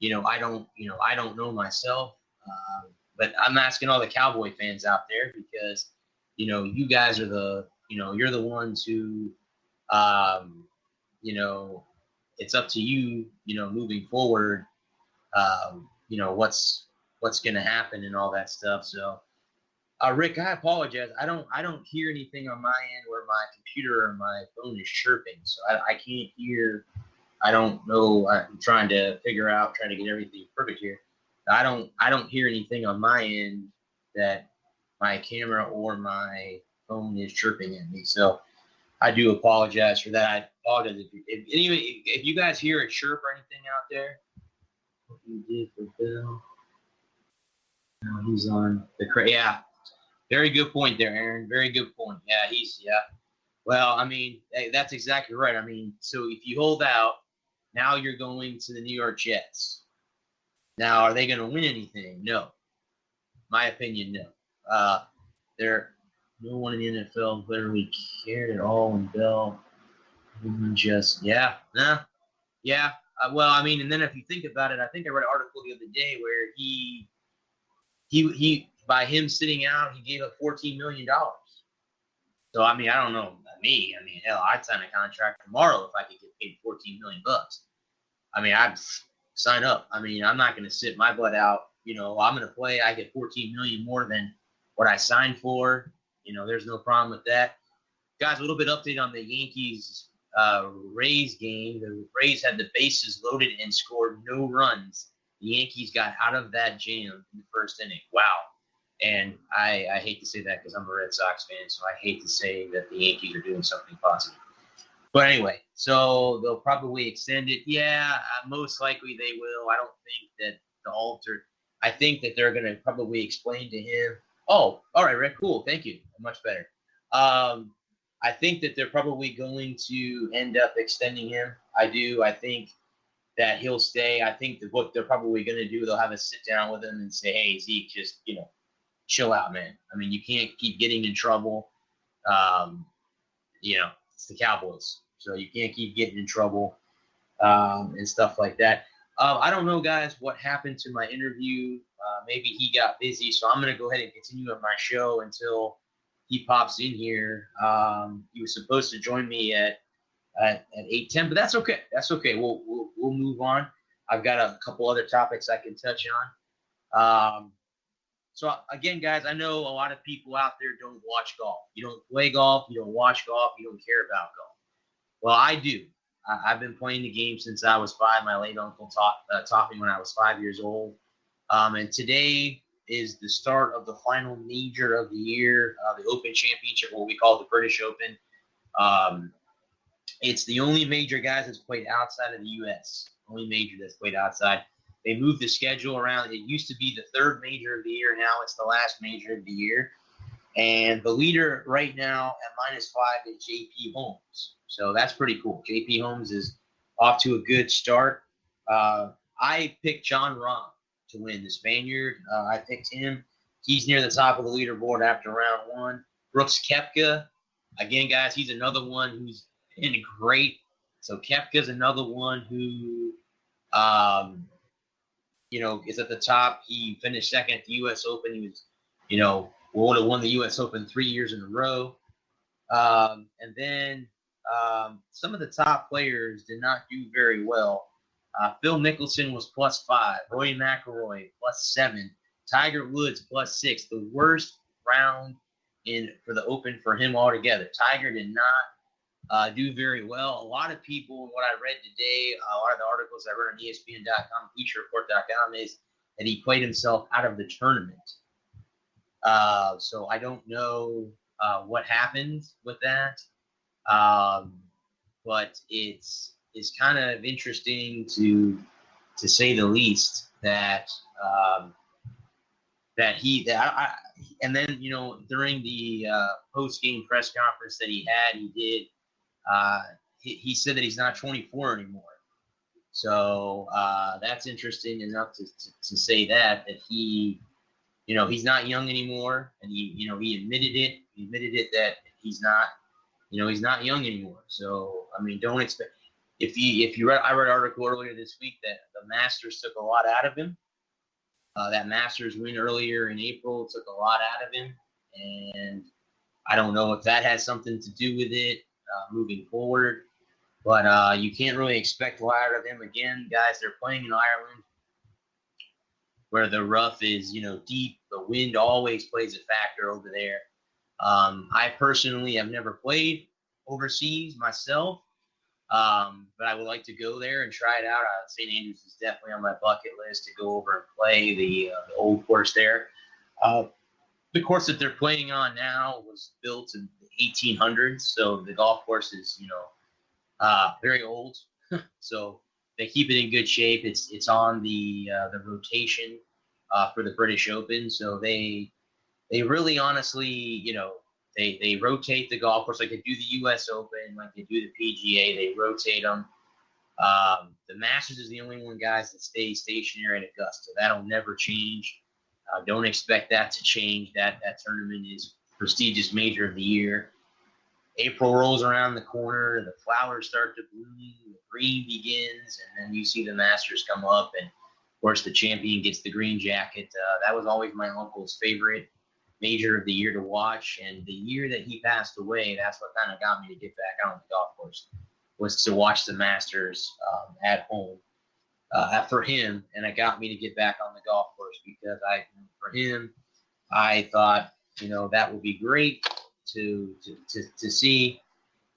I don't know myself. But I'm asking all the Cowboy fans out there because, you guys are you're the ones who, it's up to you, moving forward, what's going to happen and all that stuff. So, Rick, I apologize. I don't hear anything on my end where my computer or my phone is chirping. So I can't hear. I don't know. I'm trying to get everything perfect here. I don't hear anything on my end that my camera or my phone is chirping at me. So I do apologize for that. I apologize if you guys hear a chirp or anything out there. What you did for Bill? No, he's on the yeah. Very good point there, Aaron. Very good point. Yeah. Well, I mean, that's exactly right. I mean, so if you hold out, now you're going to the New York Jets. Now, are they going to win anything? No. My opinion, no. No one in the NFL literally cared at all when Bell just, yeah. Well, I mean, and then if you think about it, I think I read an article the other day where he by him sitting out, he gave up $14 million. So, I mean, I don't know me. I mean, hell, I'd sign a contract tomorrow if I could get paid $14 million. I mean, I'd sign up. I mean, I'm not going to sit my butt out. I'm going to play. I get $14 million more than what I signed for. There's no problem with that. Guys, a little bit update on the Yankees Rays game. The Rays had the bases loaded and scored no runs. The Yankees got out of that jam in the first inning. Wow. And I hate to say that because I'm a Red Sox fan, so I hate to say that the Yankees are doing something positive. But anyway, so they'll probably extend it. Yeah, most likely they will. I don't think that I think that they're going to probably explain to him, oh, all right, Rick, cool, thank you, much better. I think that they're probably going to end up extending him. I do. I think that he'll stay. I think that what they're probably going to do, they'll have a sit down with him and say, hey, Zeke, just, chill out, man. I mean, you can't keep getting in trouble. It's the Cowboys, so you can't keep getting in trouble and stuff like that. I don't know, guys, what happened to my interview. Maybe he got busy, so I'm going to go ahead and continue with my show until he pops in here. He was supposed to join me at 8:10, but that's okay. That's okay. We'll move on. I've got a couple other topics I can touch on. So, again, guys, I know a lot of people out there don't watch golf. You don't play golf. You don't watch golf. You don't care about golf. Well, I do. I've been playing the game since I was 5. My late uncle taught me when I was 5 years old. And today is the start of the final major of the year, the Open Championship, what we call the British Open. It's the only major, guys, that's played outside of the U.S. Only major that's played outside. They moved the schedule around. It used to be the third major of the year. Now it's the last major of the year. And the leader right now at -5 is J.P. Holmes. So that's pretty cool. J.P. Holmes is off to a good start. I picked John Rahm to win, the Spaniard. I picked him. He's near the top of the leaderboard after round 1. Brooks Koepka, again, guys, he's another one who's been great. So Koepka's another one who is at the top. He finished second at the U.S. Open. He was, would have won the U.S. Open 3 years in a row. And then some of the top players did not do very well. Phil Mickelson was +5. Rory McIlroy +7. Tiger Woods +6. The worst round for the Open for him altogether. Tiger did not do very well. A lot of people, what I read today, a lot of the articles I read on ESPN.com, FeatureReport.com, is that he played himself out of the tournament. So I don't know what happened with that, but it's kind of interesting to say the least that and then during the post-game press conference that he had, he said that he's not 24 anymore. So that's interesting enough to say that he he's not young anymore, and he admitted it. He admitted it that he's not young anymore. So I mean, don't expect. if you read, I read an article earlier this week that the Masters took a lot out of him. That Masters win earlier in April took a lot out of him, and I don't know if that has something to do with it moving forward. But you can't really expect a lot out of him again, guys. They're playing in Ireland, where the rough is, deep. The wind always plays a factor over there. I personally have never played overseas myself, but I would like to go there and try it out. St. Andrews is definitely on my bucket list to go over and play the old course there. The course that they're playing on now was built in the 1800s, so the golf course is, very old. So they keep it in good shape. It's on the rotation for the British Open, so they really honestly, they rotate the golf course like they do the U.S. Open, like they do the PGA. They rotate them. The Masters is the only one, guys, that stays stationary at Augusta. That'll never change. Don't expect that to change. That tournament is prestigious major of the year. April rolls around the corner, the flowers start to bloom, the green begins, and then you see the Masters come up, and of course the champion gets the green jacket. That was always my uncle's favorite major of the year to watch, and the year that he passed away, that's what kind of got me to get back on the golf course, was to watch the Masters at home for him, and it got me to get back on the golf course because for him, I thought, that would be great to see,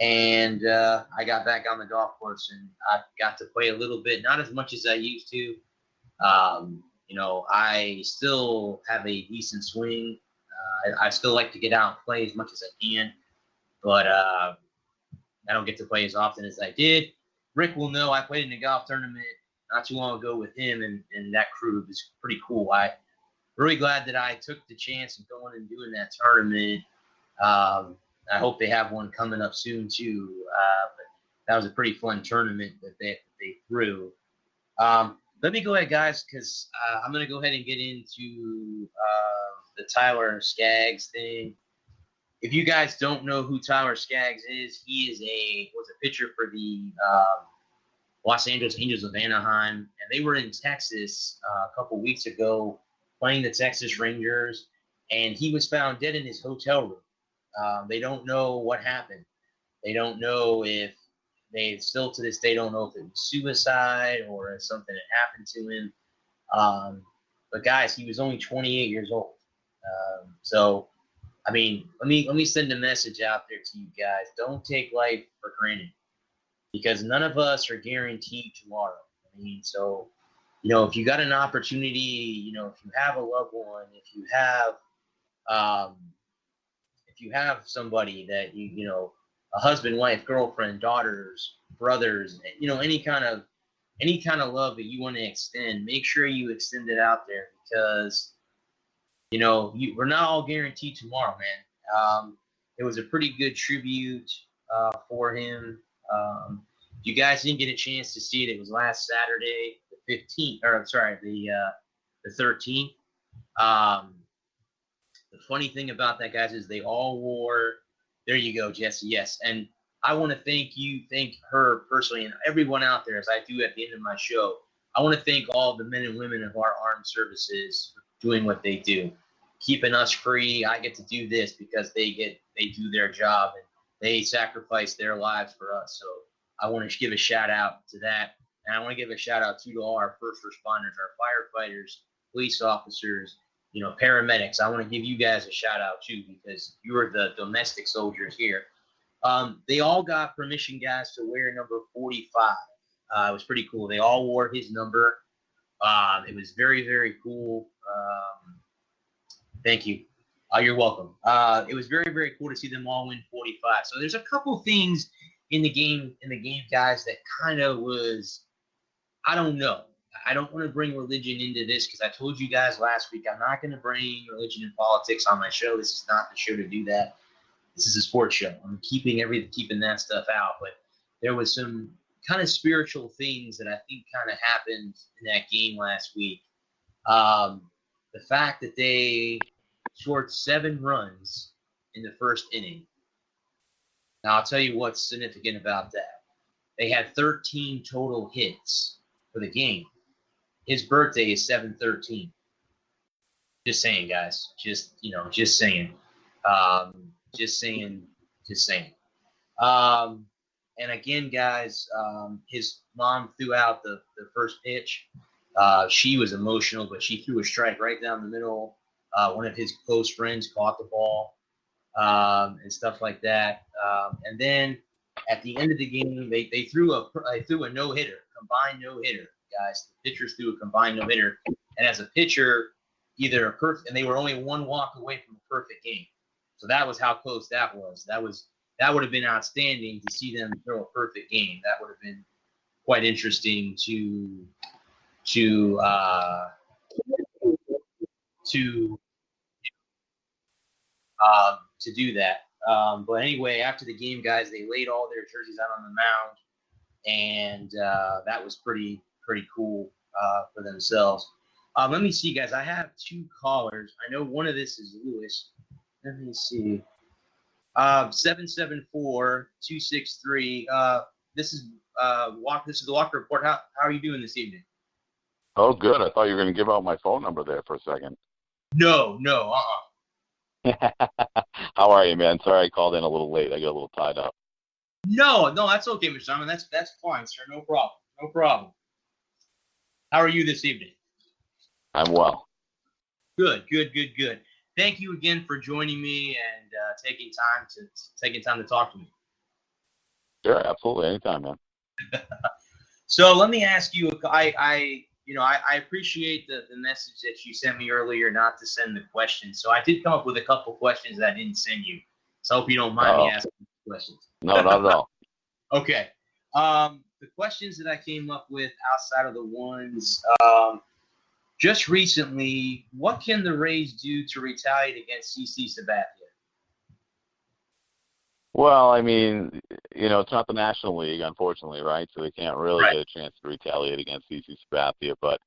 and I got back on the golf course, and I got to play a little bit, not as much as I used to. I still have a decent swing. I still like to get out and play as much as I can, but I don't get to play as often as I did. Rick will know I played in a golf tournament not too long ago with him, and that crew was pretty cool. I'm really glad that I took the chance of going and doing that tournament. I hope they have one coming up soon too. But that was a pretty fun tournament that they threw. Let me go ahead, guys, because I'm going to go ahead and get into the Tyler Skaggs thing. If you guys don't know who Tyler Skaggs is, he was a pitcher for the Los Angeles Angels of Anaheim, and they were in Texas a couple weeks ago playing the Texas Rangers, and he was found dead in his hotel room. They don't know what happened. They don't know if they still to this day don't know if it was suicide or if something had happened to him. But guys, he was only 28 years old. So, I mean, let me send a message out there to you guys. Don't take life for granted, because none of us are guaranteed tomorrow. I mean, so, if you got an opportunity, if you have a loved one, if you have somebody that a husband, wife, girlfriend, daughters, brothers, any kind of love that you want to extend, make sure you extend it out there, because we're not all guaranteed tomorrow, man. It was a pretty good tribute for him. If you guys didn't get a chance to see it, it was last Saturday, the 15th, or sorry, the 13th. The funny thing about that, guys, is they all wore. There you go, Jesse. Yes, and I want to thank her personally, and everyone out there, as I do at the end of my show. I want to thank all the men and women of our armed services for doing what they do, keeping us free. I get to do this because they do their job, and they sacrifice their lives for us. So I want to give a shout out to that, and I want to give a shout out to all our first responders, our firefighters, police officers, paramedics. I want to give you guys a shout out too, because you are the domestic soldiers here. They all got permission, guys, to wear number 45. It was pretty cool. They all wore his number. It was very, very cool. Thank you. You're welcome. It was very, very cool to see them all win 45. So there's a couple things in the game, guys, that kind of was, I don't know. I don't want to bring religion into this, because I told you guys last week I'm not going to bring religion and politics on my show. This is not the show to do that. This is a sports show. I'm keeping that stuff out. But there was some kind of spiritual things that I think kind of happened in that game last week. The fact that they scored 7 runs in the first inning. Now, I'll tell you what's significant about that. They had 13 total hits for the game. His birthday is 7/13. Just saying, guys. Just saying. Just saying. And again, guys, his mom threw out the first pitch. She was emotional, but she threw a strike right down the middle. One of his close friends caught the ball and stuff like that. And then at the end of the game, they threw a no-hitter, combined no-hitter, guys. The pitchers threw a combined no-hitter. And as a pitcher, either a perfect, and they were only one walk away from a perfect game. So that was how close that was. That would have been outstanding to see them throw a perfect game. That would have been quite interesting to do that. But anyway, after the game, guys, they laid all their jerseys out on the mound, and that was pretty cool for themselves. Let me see, guys. I have two callers. I know one of this is Lewis. Let me see. 774-263. This is the Walker Report. How are you doing this evening? Oh, good. I thought you were going to give out my phone number there for a second. No. How are you, man? Sorry I called in a little late. I got a little tied up. No, that's okay, Mr. Donovan. That's fine, sir. No problem. How are you this evening? I'm well. Good. Thank you again for joining me and taking time to talk to me. Sure, absolutely, anytime, man. So let me ask you. I appreciate the message that you sent me earlier not to send the questions. So I did come up with a couple questions that I didn't send you. So I hope you don't mind me asking questions. No, not at all. Okay. The questions that I came up with outside of the ones just recently, what can the Rays do to retaliate against CC Sabathia? Well, I mean, it's not the National League, unfortunately, right? So they can't really get a chance to retaliate against CC Sabathia. But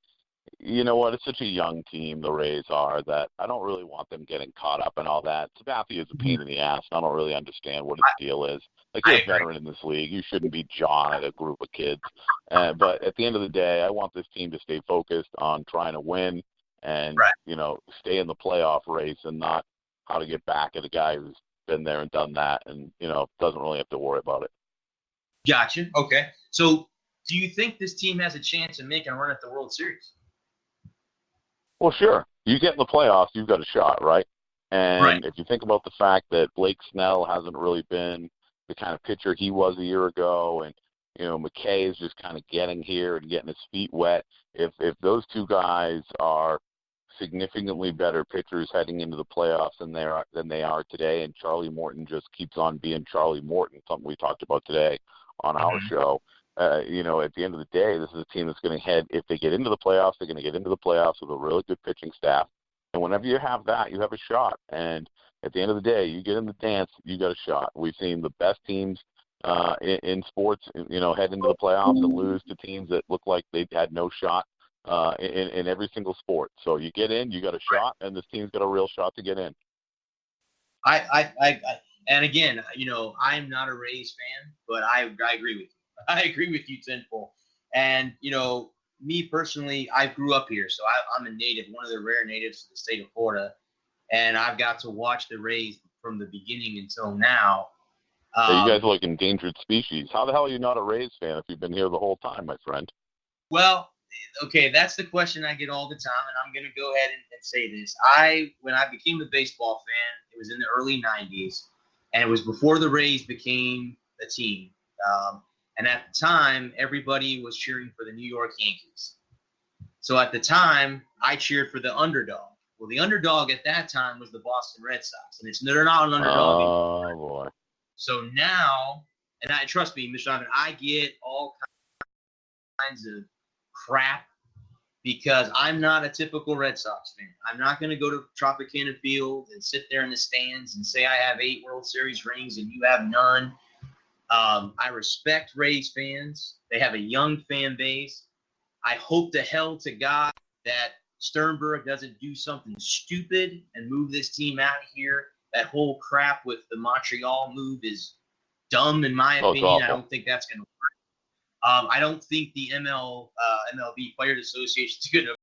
you know what? It's such a young team, the Rays are, that I don't really want them getting caught up in all that. Sabathia is a pain in the ass. I don't really understand what his deal is. Like, you're a veteran in this league. You shouldn't be jawing at a group of kids. But at the end of the day, I want this team to stay focused on trying to win and, stay in the playoff race and not how to get back at a guy who's been there and done that and, doesn't really have to worry about it. Gotcha. Okay. So do you think this team has a chance of making a run at the World Series? Well, sure. You get in the playoffs, you've got a shot, right? And if you think about the fact that Blake Snell hasn't really been the kind of pitcher he was a year ago, and McKay is just kind of getting here and getting his feet wet. If those two guys are significantly better pitchers heading into the playoffs than they are today, and Charlie Morton just keeps on being Charlie Morton, something we talked about today on our show. At the end of the day, this is a team that's going to head. If they get into the playoffs, they're going to get into the playoffs with a really good pitching staff. And whenever you have that, you have a shot. And at the end of the day, you get in the dance, you got a shot. We've seen the best teams in sports, head into the playoffs and lose to teams that look like they had no shot in every single sport. So you get in, you got a shot, and this team's got a real shot to get in. And again, I'm not a Rays fan, but I agree with you. I agree with you tenfold. And, me personally, I grew up here, so I'm a native, one of the rare natives of the state of Florida, and I've got to watch the Rays from the beginning until now. So you guys are like endangered species. How the hell are you not a Rays fan if you've been here the whole time, my friend? Well, okay, that's the question I get all the time, and I'm going to go ahead and say this. When I became a baseball fan, it was in the early 90s, and it was before the Rays became a team. And at the time, everybody was cheering for the New York Yankees. So at the time, I cheered for the underdog. Well, the underdog at that time was the Boston Red Sox, and they're not an underdog anymore. Oh, boy. So now, and trust me, Mr. Donovan, I get all kinds of crap because I'm not a typical Red Sox fan. I'm not going to go to Tropicana Field and sit there in the stands and say I have 8 World Series rings and you have none. I respect Rays fans. They have a young fan base. I hope to hell to God that Sternberg doesn't do something stupid and move this team out of here. That whole crap with the Montreal move is dumb, in my opinion. I don't think that's going to work. I don't think the MLB Players Association is going to